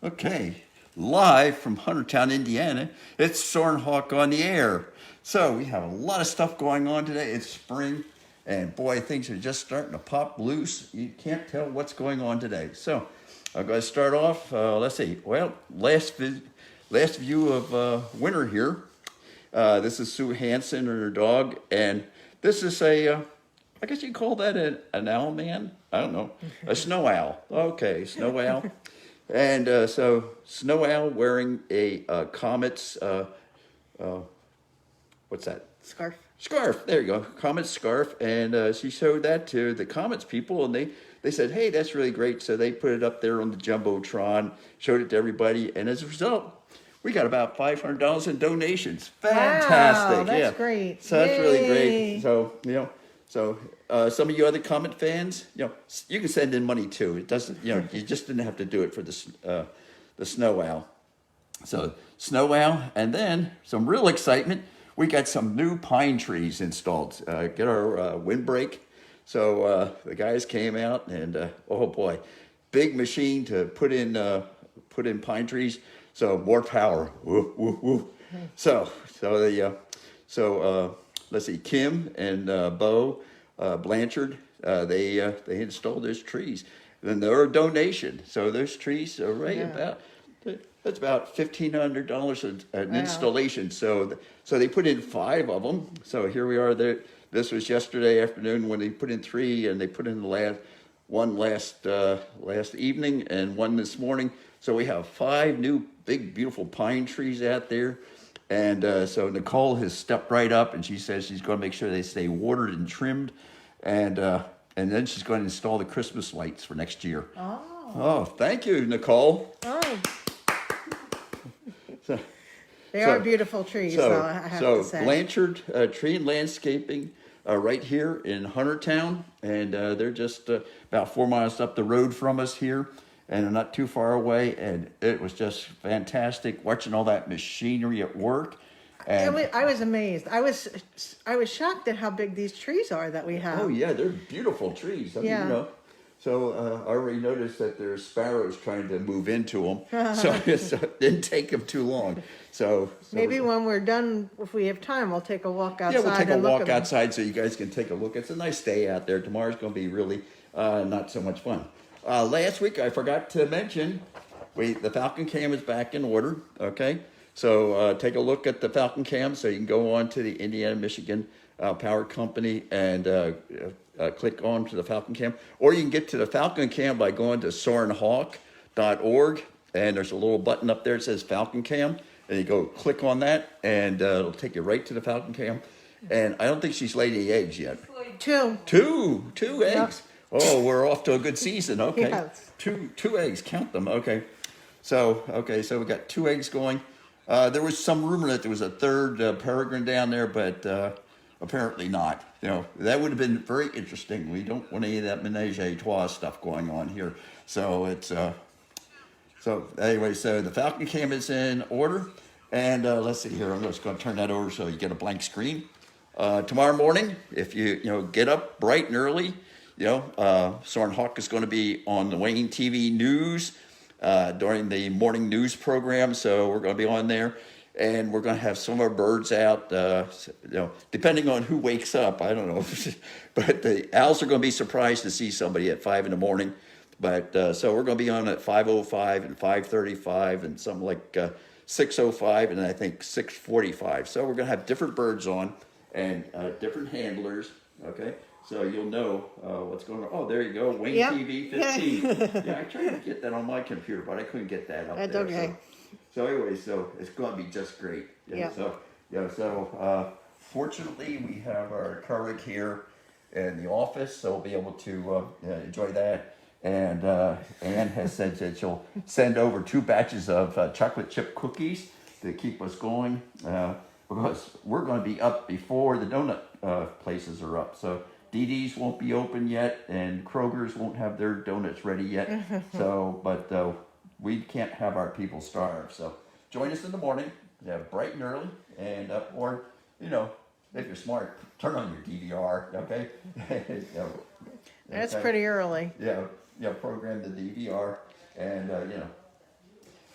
Okay, live from Huntertown, Indiana, it's Soarin on the air. So we have a lot of stuff going on today. It's spring, and boy, things are just starting to pop loose. You can't tell what's going on today. So I'm going to start off. Let's see. Well, last view of winter here. This is Sue Hansen and her dog, and this is I guess you call that an owl man? I don't know. A snow owl. Okay, snow owl. And so Snow Owl wearing a Comet's, what's that? Scarf. Scarf. There you go. Comet's scarf. And she showed that to the Comet's people, and they said, hey, that's really great. So they put it up there on the Jumbotron, showed it to everybody. And as a result, we got about $500 in donations. Fantastic. Wow, that's great. So that's really great. So, some of you other Comet fans, you can send in money too. It doesn't, you just didn't have to do it for the Snow Owl. So Snow Owl, and then some real excitement. We got some new pine trees installed. Get our windbreak. So the guys came out, and oh boy, big machine to put in pine trees. So more power. Woo, woo, woo. So let's see, Kim and Bo Blanchard, they installed those trees. Then they're a donation. So those trees are that's about $1,500 an installation. So they put in 5 of them. So here we are. There. This was yesterday afternoon when they put in 3, and they put in the last evening and 1 this morning. So we have 5 new big beautiful pine trees out there. And so Nicole has stepped right up, and she says she's going to make sure they stay watered and trimmed, and then she's going to install the Christmas lights for next year. Oh, thank you, Nicole. Oh, they are beautiful trees, though, I have to say. Blanchard Tree and Landscaping right here in Huntertown, and they're just about 4 miles up the road from us here. And not too far away, and it was just fantastic watching all that machinery at work. And I was amazed. I was shocked at how big these trees are that we have. Oh yeah, they're beautiful trees. I mean, so I already noticed that there's sparrows trying to move into them, so it didn't take them too long. So maybe when we're done, if we have time, we'll take a walk outside. Yeah, we'll take a walk outside so you guys can take a look. It's a nice day out there. Tomorrow's going to be really not so much fun. Last week, I forgot to mention, the Falcon Cam is back in order, okay? So take a look at the Falcon Cam so you can go on to the Indiana, Michigan Power Company and click on to the Falcon Cam. Or you can get to the Falcon Cam by going to soarinhawk.org, and there's a little button up there that says Falcon Cam, and you go click on that, and it'll take you right to the Falcon Cam. And I don't think she's laid any eggs yet. 2. 2 eggs? Yep. Oh, we're off to a good season. Okay, yes. two eggs. Count them. Okay, so we got 2 eggs going. There was some rumor that there was a third peregrine down there, but apparently not. That would have been very interesting. We don't want any of that menage a trois stuff going on here. So it's so anyway. So the Falcon Cam is in order, and let's see here. I'm just going to turn that over so you get a blank screen. Tomorrow morning, if you get up bright and early. Soarin Hawk is going to be on the Wayne TV News during the morning news program, so we're going to be on there, and we're going to have some of our birds out. Depending on who wakes up, I don't know, but the owls are going to be surprised to see somebody at 5 in the morning. But so we're going to be on at 5:05 and 5:35 and something like 6:05 and I think 6:45. So we're going to have different birds on and different handlers. Okay. So you'll know what's going on. Oh, there you go, Wayne TV 15. Yeah, I tried to get that on my computer, but I couldn't get that up there. That's okay. So anyway, so it's going to be just great. So fortunately, we have our colleague here in the office, so we'll be able to enjoy that. And Anne has said that she'll send over 2 batches of chocolate chip cookies to keep us going because we're going to be up before the donut places are up. So DD's won't be open yet, and Kroger's won't have their donuts ready yet. But we can't have our people starve. So join us in the morning, bright and early, and or if you're smart, turn on your DVR. Okay. That's pretty early. Program the DVR, and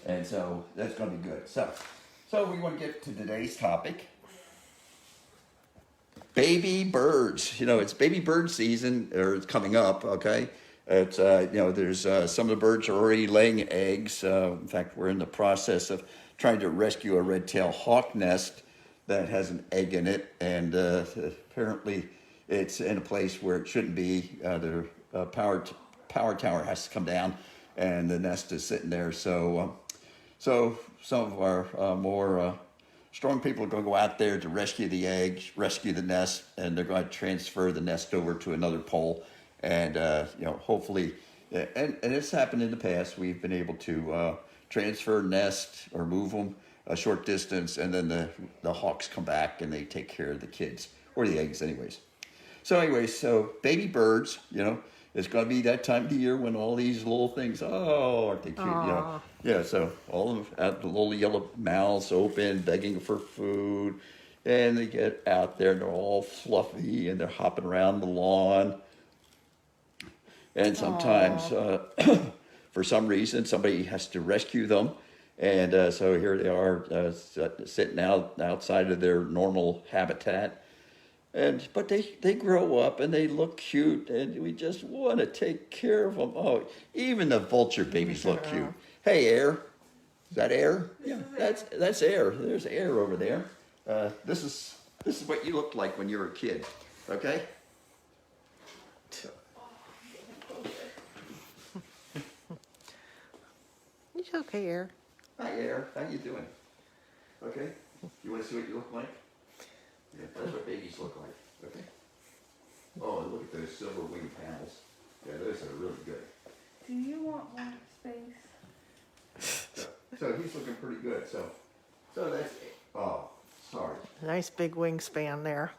And so that's going to be good. So we want to get to today's topic. Baby birds. It's baby bird season, or it's coming up, okay? It's, there's some of the birds are already laying eggs. In fact, we're in the process of trying to rescue a red-tailed hawk nest that has an egg in it, and apparently it's in a place where it shouldn't be. The power tower has to come down, and the nest is sitting there. So some of our more strong people are going to go out there to rescue the eggs, rescue the nest, and they're going to transfer the nest over to another pole. And hopefully, and it's happened in the past. We've been able to transfer nests or move them a short distance, and then the hawks come back and they take care of the kids or the eggs, anyways. So baby birds, it's going to be that time of the year when all these little things, aren't they cute? Aww. Yeah, so all of them have the little yellow mouths open, begging for food, and they get out there and they're all fluffy and they're hopping around the lawn. And sometimes, for some reason, somebody has to rescue them. And so here they are sitting outside of their normal habitat. But they grow up and they look cute, and we just want to take care of them. Oh, even the vulture babies look cute. Hey, Air, is that Air? Yeah, that's Air. There's Air over there. This is what you looked like when you were a kid. Okay. It's okay, Air. Hi, Air. How you doing? Okay. You want to see what you look like? Yeah, that's what babies look like. Okay. Oh, and look at those silver wing panels. Yeah, those are really good. Do you want more space? So he's looking pretty good. So that's it. Oh, sorry. Nice big wingspan there.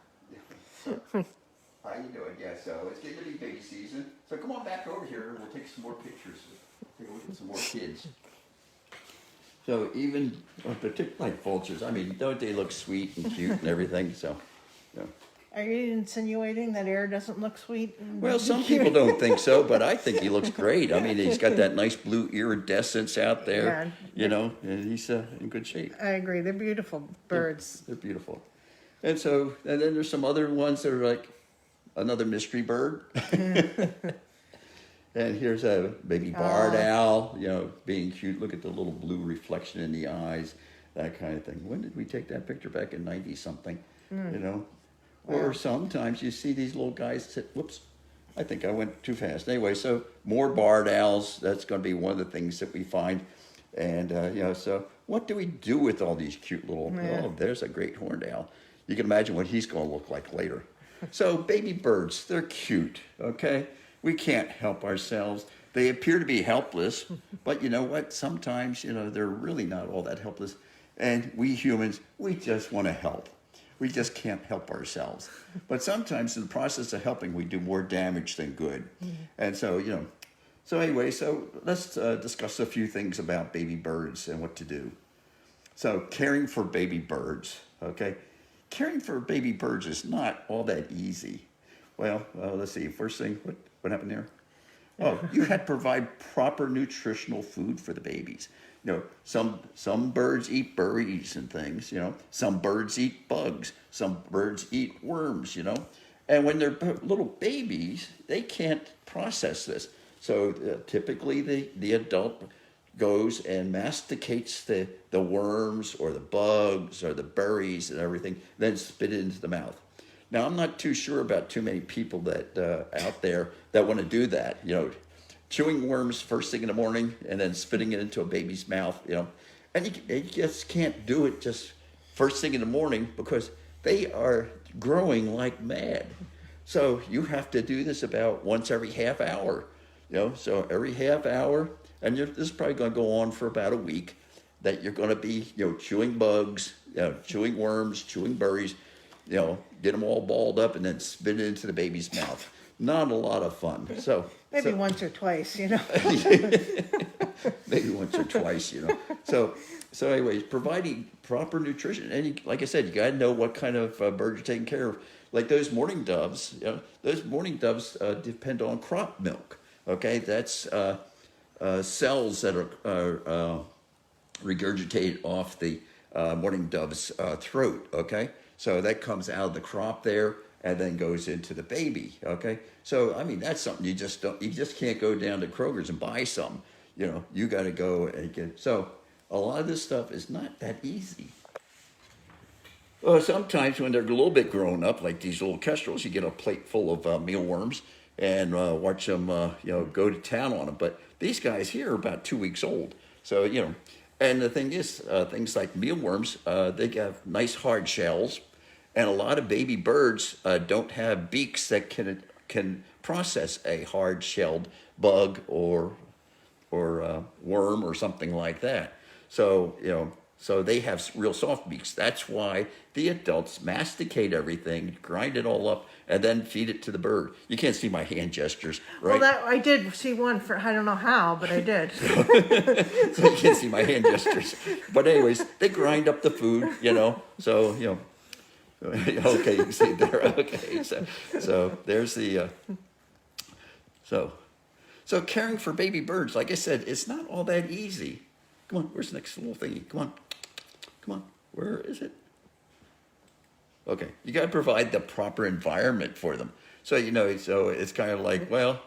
How you doing? Yeah, so it's getting to be baby season. So come on back over here and we'll take some more pictures. Take a look at some more kids. So even, particularly like vultures, I mean, don't they look sweet and cute and everything? So, yeah. Are you insinuating that Air doesn't look sweet? Well, some people don't think so, but I think he looks great. I mean, he's got that nice blue iridescence out there, and he's in good shape. I agree. They're beautiful birds. They're beautiful. And then there's some other ones that are like another mystery bird. And here's a baby barred owl, being cute. Look at the little blue reflection in the eyes, that kind of thing. When did we take that picture? Back in 90-something, Or sometimes you see these little guys sit, whoops, I think I went too fast. Anyway, so more barred owls, that's going to be one of the things that we find. And, so what do we do with all these cute little, there's a great horned owl. You can imagine what he's going to look like later. So baby birds, they're cute, okay? We can't help ourselves. They appear to be helpless, but you know what? Sometimes, they're really not all that helpless. And we humans, we just want to help. We just can't help ourselves. But sometimes in the process of helping, we do more damage than good. And so, so let's discuss a few things about baby birds and what to do. So caring for baby birds, okay? Caring for baby birds is not all that easy. Well, let's see. First thing, what happened there? Oh, you had to provide proper nutritional food for the babies. Some birds eat berries and things, Some birds eat bugs. Some birds eat worms, And when they're little babies, they can't process this. So typically the adult goes and masticates the worms or the bugs or the berries and everything, then spit it into the mouth. Now, I'm not too sure about too many people that out there that want to do that, chewing worms first thing in the morning and then spitting it into a baby's mouth, And you just can't do it just first thing in the morning because they are growing like mad. So you have to do this about once every half hour, So every half hour, and this is probably going to go on for about a week, that you're going to be, chewing bugs, chewing worms, chewing berries, get them all balled up and then spit it into the baby's mouth. Not a lot of fun. Maybe once or twice, Maybe once or twice, So anyways, providing proper nutrition. And like I said, you got to know what kind of bird you're taking care of. Like those mourning doves, those mourning doves depend on crop milk. Okay, that's cells that are regurgitate off the mourning dove's throat. Okay, so that comes out of the crop there and then goes into the baby. Okay, so I mean that's something you just can't go down to Kroger's and buy some. You know, you got to go and get. So a lot of this stuff is not that easy. Sometimes when they're a little bit grown up, like these little kestrels, you get a plate full of mealworms and watch them, go to town on them. But these guys here are about 2 weeks old. So, and the thing is, things like mealworms, they have nice hard shells. And a lot of baby birds don't have beaks that can process a hard-shelled bug or worm or something like that. So, so they have real soft beaks. That's why the adults masticate everything, grind it all up, and then feed it to the bird. You can't see my hand gestures, right? Well, I did see one for, I don't know how, but I did. So you can't see my hand gestures. But anyways, they grind up the food, so, okay, you can see it there. Okay, so there's the, so caring for baby birds, like I said, it's not all that easy. Come on, where's the next little thingy? Come on, where is it? Okay, you got to provide the proper environment for them. So, so it's kind of like, well,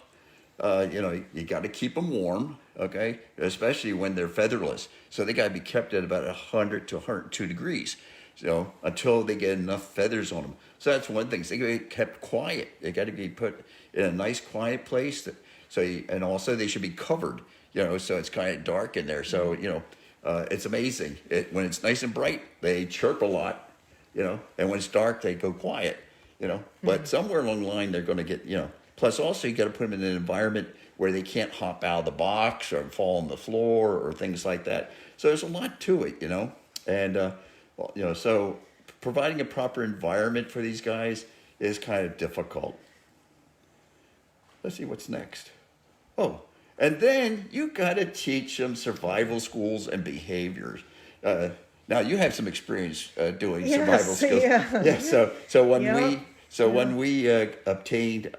you got to keep them warm, okay? Especially when they're featherless. So they got to be kept at about 100 to 102 degrees, until they get enough feathers on them. So that's one thing. So they got to be kept quiet. They got to be put in a nice, quiet place. And also they should be covered, so it's kind of dark in there. So, it's amazing. When it's nice and bright, they chirp a lot, and when it's dark, they go quiet, But somewhere along the line, they're going to get, Plus, also, you got to put them in an environment where they can't hop out of the box or fall on the floor or things like that. So there's a lot to it, And, so providing a proper environment for these guys is kind of difficult. Let's see what's next. Oh, and then you got to teach them survival skills and behaviors. Now you have some experience doing survival skills. Yeah. Yeah. So when we obtained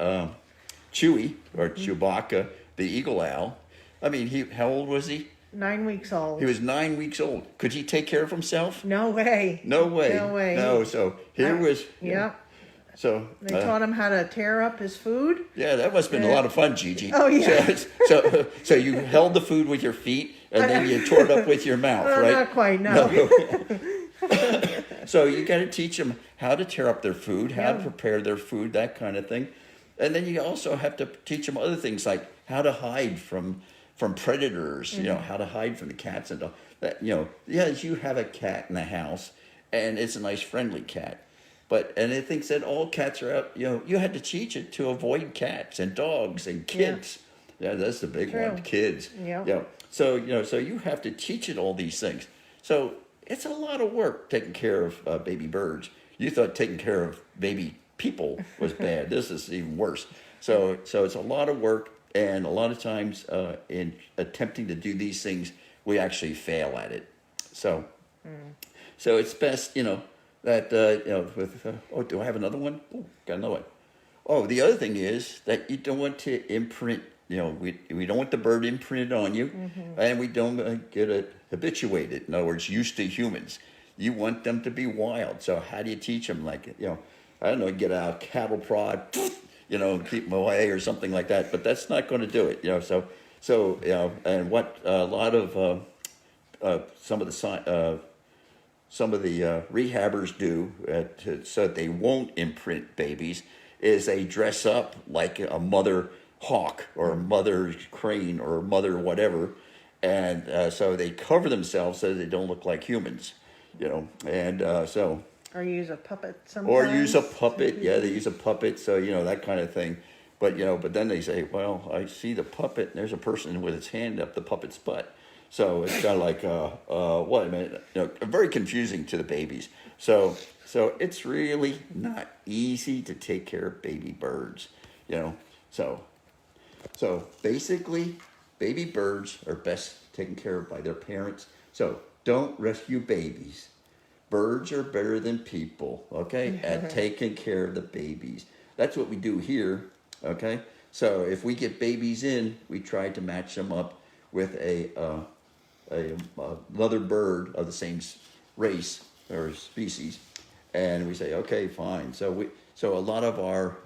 Chewy or Chewbacca, the eagle owl. I mean, how old was he? 9 weeks old. He was 9 weeks old. Could he take care of himself? No way. No way. No way. No. So here was. Yep. So they taught him how to tear up his food. Yeah, that must have been a lot of fun, Gigi. Oh yeah. So you held the food with your feet and then you tore it up with your mouth, right? Not quite. No. So you got to teach them how to tear up their food, how to prepare their food, that kind of thing, and then you also have to teach them other things like how to hide from predators. How to hide from the cats and dogs. Yes, you have a cat in the house, and it's a nice, friendly cat. And it thinks that all cats are out, you had to teach it to avoid cats and dogs and kids. Yeah, that's the big one, kids. Yeah. So, so you have to teach it all these things. So it's a lot of work taking care of baby birds. You thought taking care of baby people was bad. This is even worse. So it's a lot of work, and a lot of times in attempting to do these things, we actually fail at it. So it's best, that, do I have another one? Oh, got another one. Oh, the other thing is that you don't want to imprint, we don't want the bird imprinted on you, and we don't get it habituated. In other words, used to humans. You want them to be wild. So how do you teach them? Like, I don't know, get out a cattle prod, and keep them away or something like that. But that's not going to do it, and what a lot of some of the rehabbers do so that they won't imprint babies is they dress up like a mother hawk or a mother crane or a mother whatever, and so they cover themselves so they don't look like humans, and so. Or use a puppet sometimes. Or use a puppet, yeah, they use a puppet, so, that kind of thing. But, but then they say, well, I see the puppet, and there's a person with his hand up the puppet's butt. So it's kind of like, what a minute, very confusing to the babies. So it's really not easy to take care of baby birds, So basically, baby birds are best taken care of by their parents. So don't rescue babies. Birds are better than people, okay, at taking care of the babies. That's what we do here, okay? So if we get babies in, we try to match them up with a another bird of the same race or species, and we say, okay, fine. So a lot of our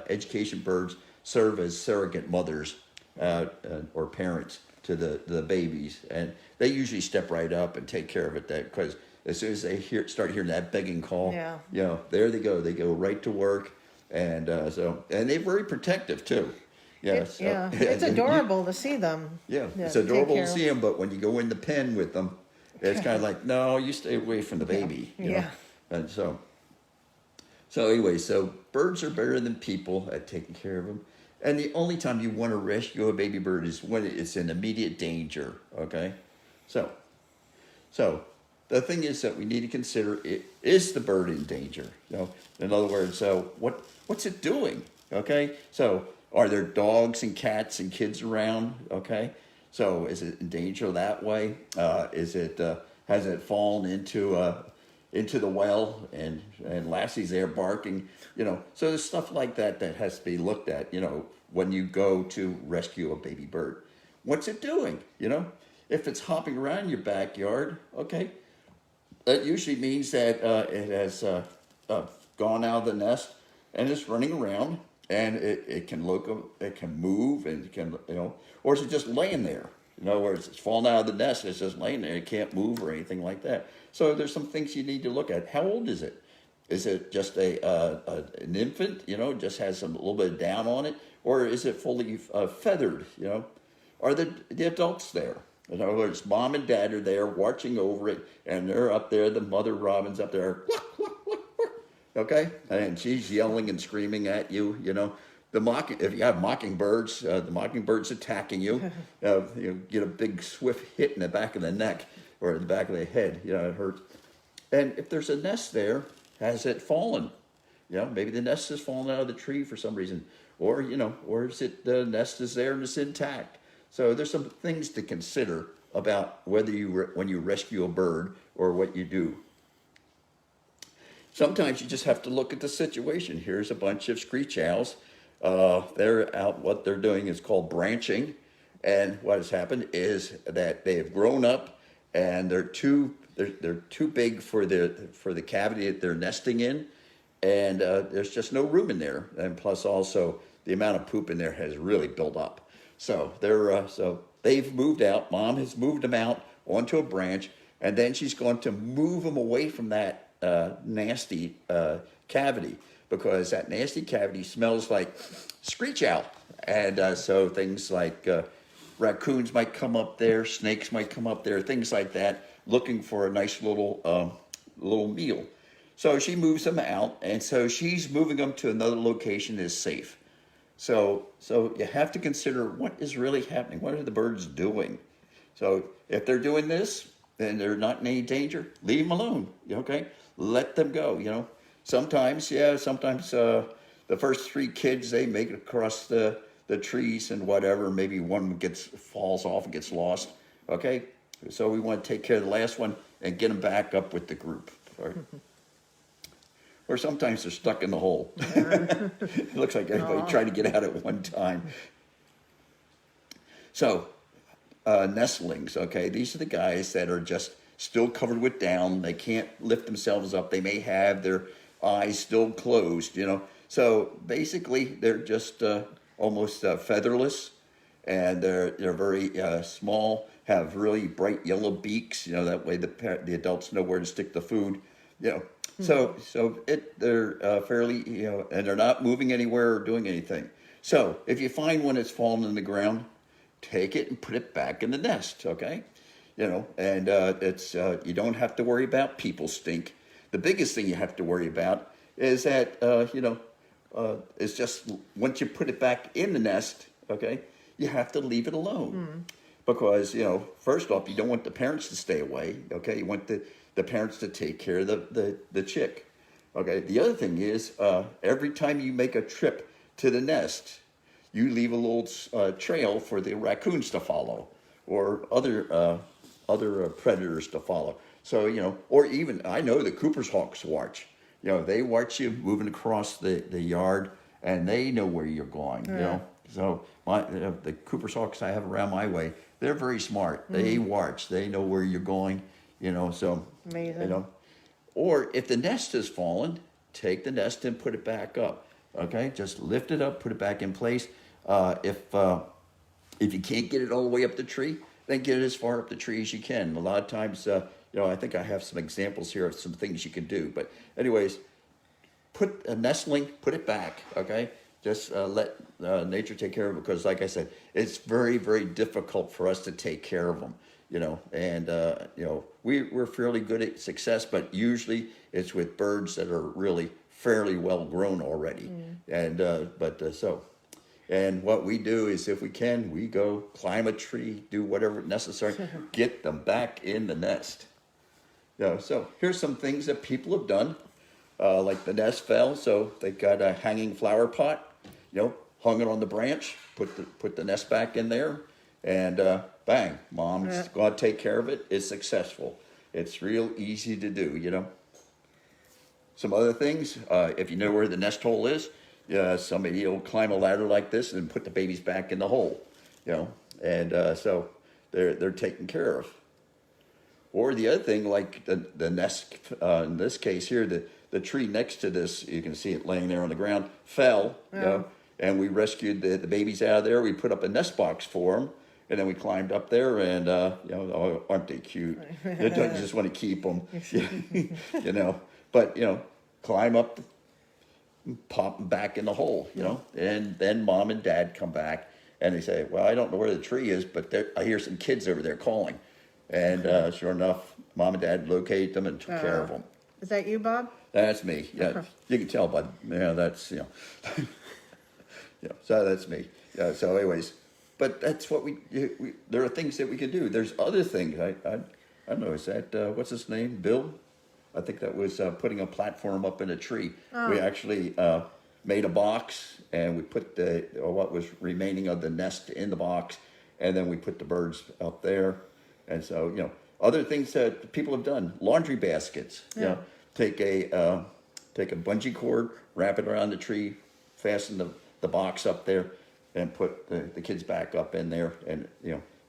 education birds serve as surrogate mothers or parents to the babies, and they usually step right up and take care of it. That because as soon as they start hearing that begging call, Yeah. there they go. They go right to work, and and they're very protective too. Yeah, It's adorable to see them. Yeah, it's take adorable care to of. see them, but when you go in the pen with them, it's kind of like, no, you stay away from the baby. You know? Yeah. And so anyway, so birds are better than people at taking care of them. And the only time you want to rescue a baby bird is when it's in immediate danger. Okay, so the thing is that we need to consider is the bird in danger? In other words, what's it doing? Okay, so are there dogs and cats and kids around? Okay, so is it in danger that way? Is it has it fallen into the well and Lassie's there barking? So there's stuff like that that has to be looked at. When you go to rescue a baby bird, what's it doing? If it's hopping around your backyard, okay, that usually means that it has gone out of the nest and it's running around, and it can it can move, and it can, or is it just laying there? In other words, it's fallen out of the nest, it's just laying there, it can't move or anything like that. So there's some things you need to look at. How old is it? Is it just an infant, just has a little bit of down on it, or is it fully feathered? Are the adults there? In other words, mom and dad are there watching over it, and they're up there. The mother robin's up there, okay, and she's yelling and screaming at you. If you have mockingbirds, the mockingbird's attacking you. You get a big swift hit in the back of the neck or the back of the head. It hurts. And if there's a nest there, has it fallen? Maybe the nest has fallen out of the tree for some reason, or is it the nest is there and it's intact? So there's some things to consider about whether when you rescue a bird or what you do. Sometimes you just have to look at the situation. Here's a bunch of screech owls. They're out. What they're doing is called branching, and what has happened is that they have grown up, and they're too big for the cavity that they're nesting in, and there's just no room in there. And plus, also the amount of poop in there has really built up. So they've moved out. Mom has moved them out onto a branch, and then she's going to move them away from that nasty cavity, because that nasty cavity smells like screech owl. And so things like raccoons might come up there, snakes might come up there, things like that, looking for a nice little meal. So she moves them out, and so she's moving them to another location that's safe. So you have to consider what is really happening. What are the birds doing? So if they're doing this and they're not in any danger, leave them alone. Okay, let them go. Sometimes the first 3 kids, they make it across the trees and whatever. Maybe one falls off and gets lost. Okay, so we want to take care of the last one and get them back up with the group. Or sometimes they're stuck in the hole. It looks like everybody tried to get out at one time. So, nestlings, okay, these are the guys that are just still covered with down. They can't lift themselves up. They may have their eyes still closed, So basically, they're just almost featherless, and they're very small, have really bright yellow beaks. That way the adults know where to stick the food. So they're fairly, and they're not moving anywhere or doing anything. So if you find one that's fallen in the ground, take it and put it back in the nest, okay? And it's you don't have to worry about people stink. The biggest thing you have to worry about is that it's just once you put it back in the nest, okay, you have to leave it alone. Because first off, you don't want the parents to stay away, okay? You want the parents to take care of the chick. Okay, the other thing is every time you make a trip to the nest, you leave a little trail for the raccoons to follow, or other predators to follow. So, or even, I know the Cooper's hawks watch. They watch you moving across the yard, and they know where you're going, So the Cooper's hawks I have around my way, they're very smart. They watch. They know where you're going. So Amazing. Or if the nest has fallen, take the nest and put it back up. Okay, just lift it up, put it back in place. If you can't get it all the way up the tree, then get it as far up the tree as you can. A lot of times, I think I have some examples here of some things you can do. But anyways, put a nestling, put it back. Okay, just let nature take care of it, because, like I said, it's very, very difficult for us to take care of them. And we're fairly good at success, but usually it's with birds that are really fairly well grown already. And and what we do is, if we can, we go climb a tree, do whatever necessary, get them back in the nest. So here's some things that people have done. Like the nest fell, so they got a hanging flower pot, hung it on the branch, put the nest back in there, and bang, mom's going to take care of it. It's successful. It's real easy to do. Some other things, if you know where the nest hole is, somebody will climb a ladder like this and put the babies back in the hole, and so they're taken care of. Or the other thing, like the nest, in this case here, the tree next to this, you can see it laying there on the ground, fell, and we rescued the babies out of there. We put up a nest box for them, and then we climbed up there, and aren't they cute? You just want to keep them, But climb up, pop them back in the hole, and then mom and dad come back, and they say, "Well, I don't know where the tree is, but I hear some kids over there calling," and sure enough, mom and dad located them and took care of them. Is that you, Bob? That's me. Yeah, you can tell, bud. Yeah, that's So that's me. So, anyways, but that's what we. There are things that we can do. There's other things. I don't know. Is that what's his name? Bill? I think that was putting a platform up in a tree. We actually made a box, and we put what was remaining of the nest in the box, and then we put the birds up there. And so, other things that people have done: laundry baskets. Take a bungee cord, wrap it around the tree, fasten the box up there, and put the kids back up in there, and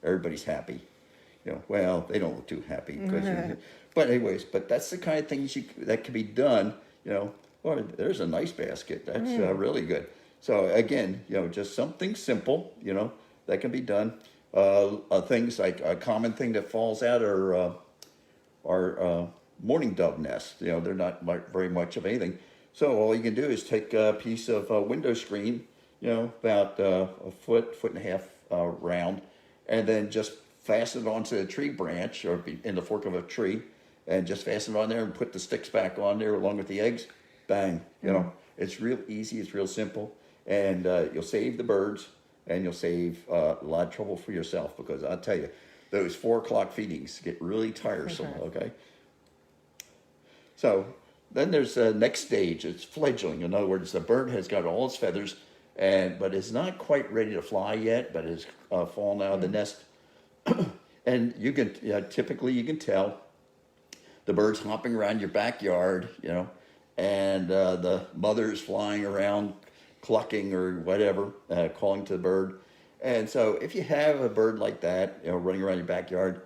everybody's happy. Well, they don't look too happy, because, but anyways, but that's the kind of things that can be done. Or there's a nice basket. That's really good. So again, just something simple, that can be done. Things like a common thing that falls out are mourning dove nests. They're not very much of anything. So all you can do is take a piece of window screen, about a foot and a half round, and then just fasten it onto a tree branch or in the fork of a tree, and just fasten it on there and put the sticks back on there along with the eggs. Bang, it's real easy. It's real simple, and you'll save the birds, and you'll save a lot of trouble for yourself, because I'll tell you, those 4 o'clock feedings get really tiresome. Okay. So then there's the next stage. It's fledgling. In other words, the bird has got all its feathers, but is not quite ready to fly yet, but has fallen out of the nest. And you can typically you can tell the bird's hopping around your backyard, and the mother's flying around, clucking or whatever, calling to the bird. And so if you have a bird like that, running around your backyard,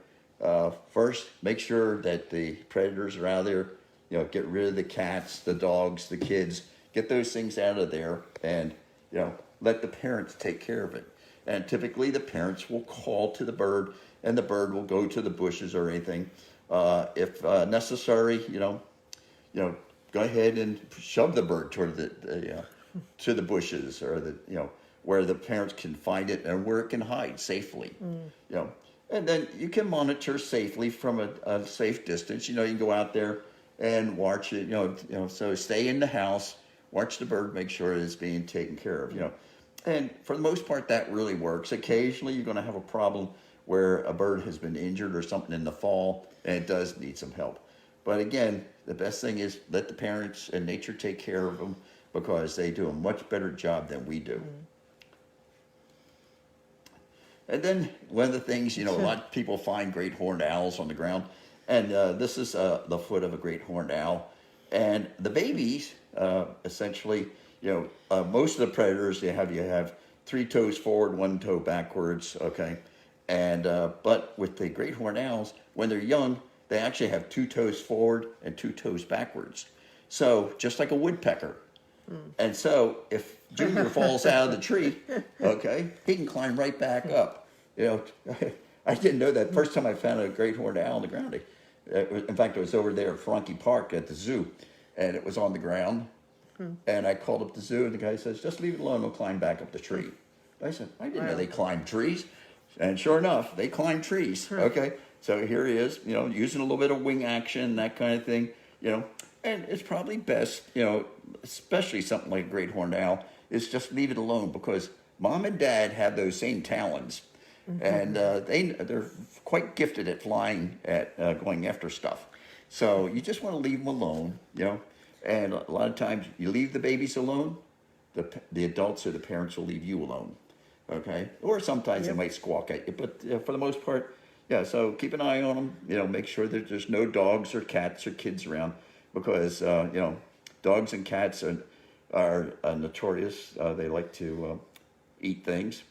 first make sure that the predators are out of there. Get rid of the cats, the dogs, the kids. Get those things out of there, and let the parents take care of it. And typically the parents will call to the bird, and the bird will go to the bushes or anything. If necessary, go ahead and shove the bird toward to the bushes, or where the parents can find it and where it can hide safely. And then you can monitor safely from a safe distance. You can go out there and watch it. So stay in the house, watch the bird, make sure it's being taken care of. And for the most part, that really works. Occasionally, you're going to have a problem where a bird has been injured or something in the fall, and it does need some help. But again, the best thing is let the parents and nature take care of them, because they do a much better job than we do. And then one of the things, a lot of people find great horned owls on the ground, and this is the foot of a great horned owl. And the babies, essentially, most of the predators, you have 3 toes forward, 1 toe backwards, okay? And but with the great horned owls, when they're young, they actually have two toes forward and two toes backwards. So just like a woodpecker. And so if Junior falls out of the tree, okay, he can climb right back up. You know, I didn't know that. First time I found a great horned owl on the ground. In fact, it was over there at Frankie Park at the zoo, and it was on the ground. And I called up the zoo, and the guy says, "Just leave it alone. It'll climb back up the tree." I said, "I didn't know they climbed trees." And sure enough, they climb trees. Okay, so here he is, you know, using a little bit of wing action, that kind of thing, you know. And it's probably best, you know, especially something like a great horned owl, is just leave it alone because mom and dad have those same talons, and they're quite gifted at flying, at going after stuff. So you just want to leave them alone, you know. And a lot of times you leave the babies alone, the adults or the parents will leave you alone, okay? Or sometimes they might squawk at you, but for the most part, yeah. So keep an eye on them. You know, make sure that there's no dogs or cats or kids around because you know, dogs and cats are notorious. They like to eat things.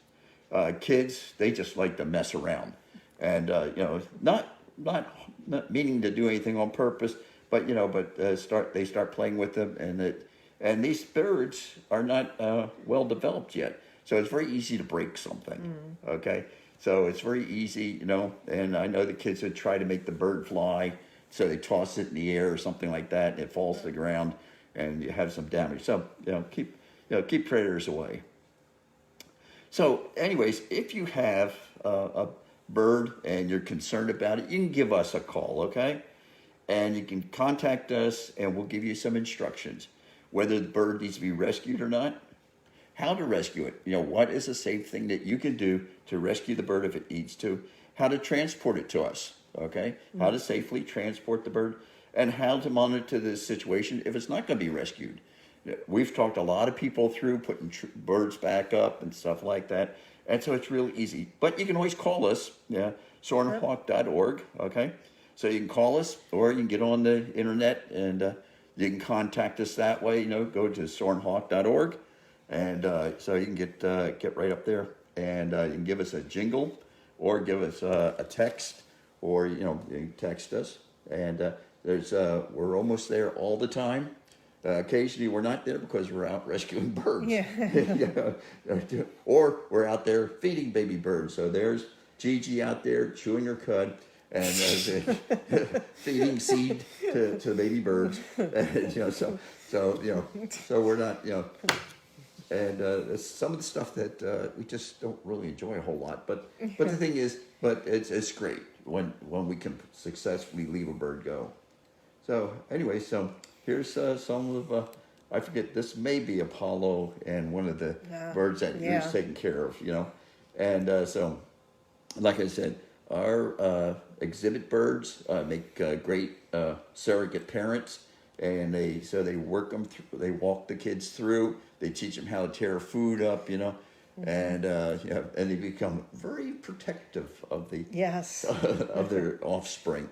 Kids, they just like to mess around, and you know, not meaning to do anything on purpose, but you know, they start playing with them, and these birds are not well developed yet, so it's very easy to break something. Okay, so it's very easy, you know, and I know the kids would try to make the bird fly, so they toss it in the air or something like that, and it falls to the ground, and you have some damage. So keep predators away. So, anyways, if you have a bird and you're concerned about it, you can give us a call, okay? And you can contact us, and we'll give you some instructions, whether the bird needs to be rescued or not, how to rescue it. You know, what is a safe thing that you can do to rescue the bird if it needs to, how to transport it to us, okay? How to safely transport the bird, and how to monitor the situation if it's not going to be rescued. We've talked a lot of people through putting birds back up and stuff like that, and so it's really easy. But you can always call us, soarinhawk.org, okay? So you can call us, or you can get on the internet, and you can contact us that way. You know, go to soarinhawk.org, and so you can get right up there, and you can give us a jingle, or give us a text, or you can text us, and we're almost there all the time. Occasionally we're not there because we're out rescuing birds. Yeah. Or we're out there feeding baby birds. So there's Gigi out there chewing her cud and feeding seed to baby birds. And, so we're not, and some of the stuff that we just don't really enjoy a whole lot. But the thing is, it's great when we can successfully leave a bird go. So anyway, here's some of, I forget, this may be Apollo and one of the birds that he was taking care of, And so, like I said, our exhibit birds make great surrogate parents, and they work them through, they walk the kids through, they teach them how to tear food up, and and they become very protective of the of their offspring,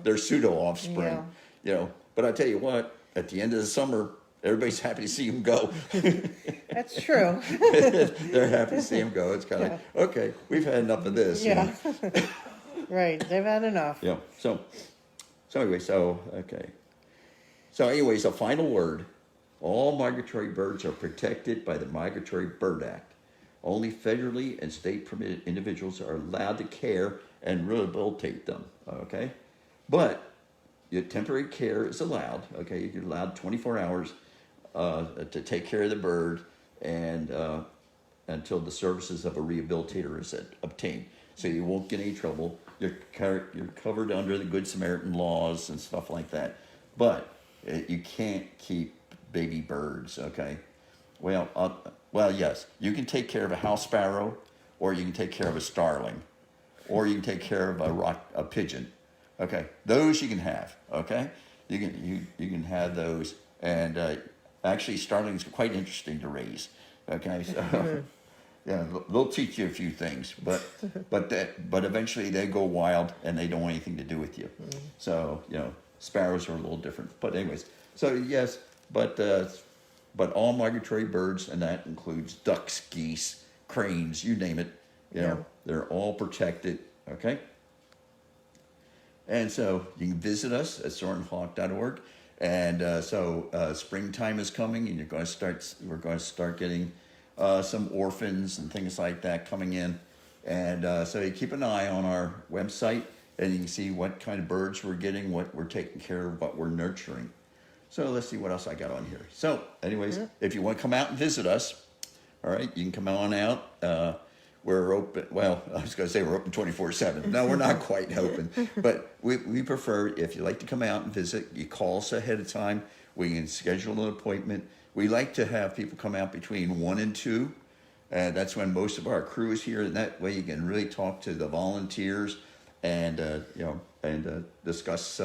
their pseudo offspring, But I tell you what, at the end of the summer, everybody's happy to see them go. That's true. They're happy to see them go. It's kind of like, okay, we've had enough of this. Yeah. Right. They've had enough. Yeah. So okay. So anyways, a final word. All migratory birds are protected by the Migratory Bird Act. Only federally and state permitted individuals are allowed to care and rehabilitate them. Okay? But your temporary care is allowed. Okay, you're allowed 24 hours to take care of the bird, and until the services of a rehabilitator is obtained. So you won't get any trouble. You're covered under the Good Samaritan laws and stuff like that. But you can't keep baby birds. Okay, well, yes, you can take care of a house sparrow, or you can take care of a starling, or you can take care of a pigeon. Okay, those you can have. Okay, you can have those, and actually, starlings are quite interesting to raise. Okay, so they'll teach you a few things, but eventually they go wild and they don't want anything to do with you. So sparrows are a little different. But anyways, so yes, but all migratory birds, and that includes ducks, geese, cranes, you name it. You know, they're all protected. Okay. And so you can visit us at soarinhawk.org. And springtime is coming, and we're going to start getting some orphans and things like that coming in. And so you keep an eye on our website, and you can see what kind of birds we're getting, what we're taking care of, what we're nurturing. So let's see what else I got on here. So anyways, if you want to come out and visit us, all right, you can come on out. We're open, well, I was going to say we're open 24/7. No, we're not quite open. But we prefer, if you'd like to come out and visit, you call us ahead of time. We can schedule an appointment. We like to have people come out between 1 and 2. And that's when most of our crew is here. And that way you can really talk to the volunteers and, discuss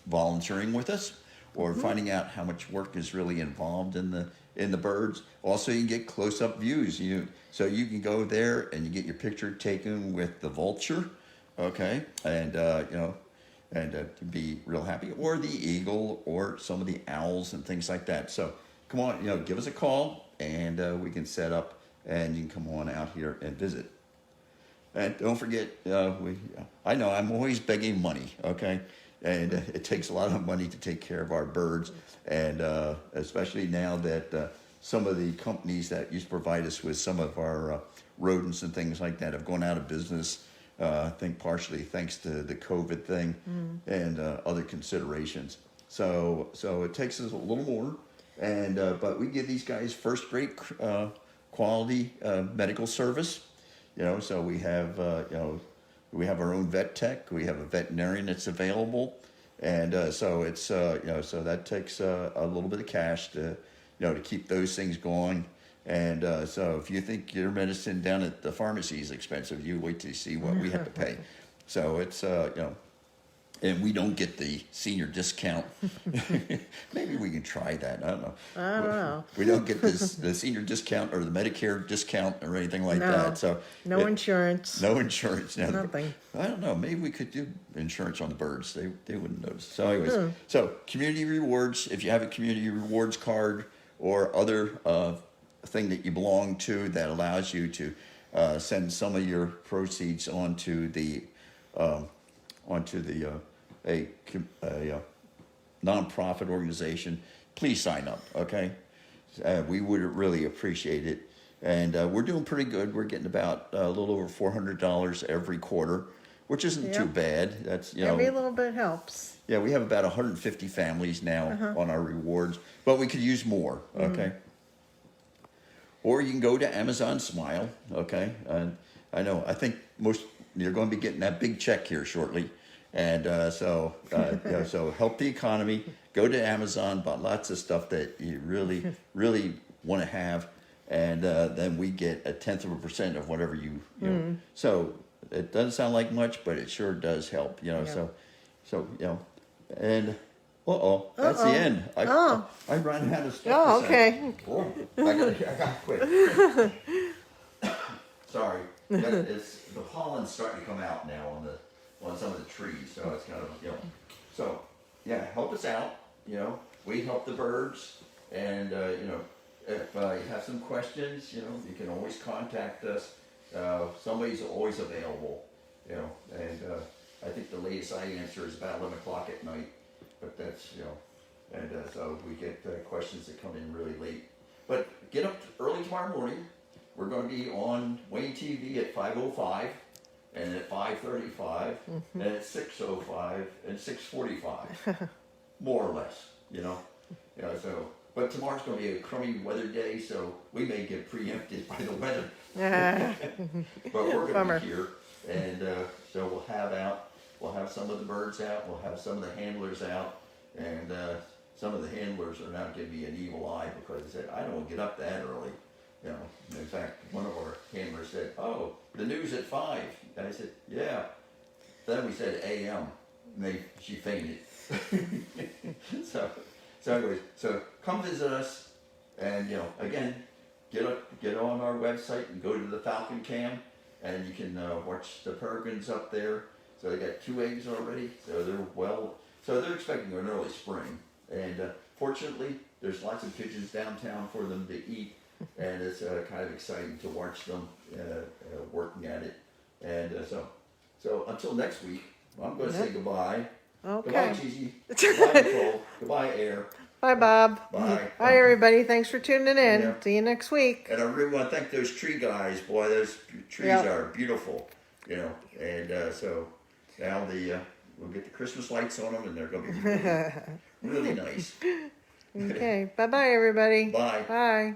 volunteering with us, or finding out how much work is really involved in the birds. Also, you can get close-up views. So you can go there and you get your picture taken with the vulture, okay, and to be real happy, or the eagle, or some of the owls and things like that. So come on, give us a call, and we can set up, and you can come on out here and visit. And don't forget, I know I'm always begging money, okay? And it takes a lot of money to take care of our birds, and especially now that some of the companies that used to provide us with some of our rodents and things like that have gone out of business. I think partially thanks to the COVID thing and other considerations. So it takes us a little more, and but we give these guys first-rate quality medical service. So we have we have our own vet tech. We have a veterinarian that's available, and so it's so that takes a little bit of cash to to keep those things going. And so if you think your medicine down at the pharmacy is expensive, you wait till you see what we have to pay. So it's and we don't get the senior discount. Maybe we can try that. I don't know. I don't know. We don't get the senior discount or the Medicare discount or anything like that. So no insurance. No insurance. Now, Nothing. I don't know. Maybe we could do insurance on the birds. They wouldn't notice. So anyways, so community rewards. If you have a community rewards card or other thing that you belong to that allows you to send some of your proceeds onto a nonprofit organization, please sign up, okay? We would really appreciate it. And we're doing pretty good. We're getting about a little over $400 every quarter, which isn't too bad. That's, Every little bit helps. Yeah, we have about 150 families now on our rewards, but we could use more, okay? Or you can go to Amazon Smile, okay? And I think you're going to be getting that big check here shortly. And so help the economy. Go to Amazon, buy lots of stuff that you really, really want to have, and then we get 1/10% of whatever you know. So it doesn't sound like much, but it sure does help. So and that's the end. I ran out of stuff. Oh, okay. I got quit. Sorry, the pollen's starting to come out now on some of the trees, so it's kind of So yeah, help us out. We help the birds, and if you have some questions, you can always contact us. Somebody's always available. And I think the latest I answer is about 11 o'clock at night, but that's and so we get questions that come in really late. But get up early tomorrow morning. We're going to be on Wayne TV at 5:05. And at 5:35, and at 6:05, and 6:45, more or less, So, but tomorrow's going to be a crummy weather day, so we may get preempted by the weather. But we're going to be here, and so we'll have some of the birds out, we'll have some of the handlers out, and some of the handlers are now giving me an evil eye because they said, I don't want to get up that early. In fact, one of our handlers said, "Oh, the news at 5." And I said, "Yeah." Then we said AM, and she fainted. So anyways, so come visit us, and again, get on our website and go to the Falcon Cam, and you can watch the peregrines up there. So they got 2 eggs already, so they're expecting an early spring, and fortunately, there's lots of pigeons downtown for them to eat. and it's kind of exciting to watch them working at it. And so until next week, I'm going to say goodbye. Goodbye, Okay. Gigi. Goodbye, Nicole. Goodbye, Air. Bye, Bob. Bye. Bye, everybody. Thanks for tuning in. Yeah. See you next week. And I really want to thank those tree guys. Boy, those trees Yeah. are beautiful, you know. And so now we'll get the Christmas lights on them, and they're going to be really, really nice. Okay. Bye-bye, everybody. Bye. Bye.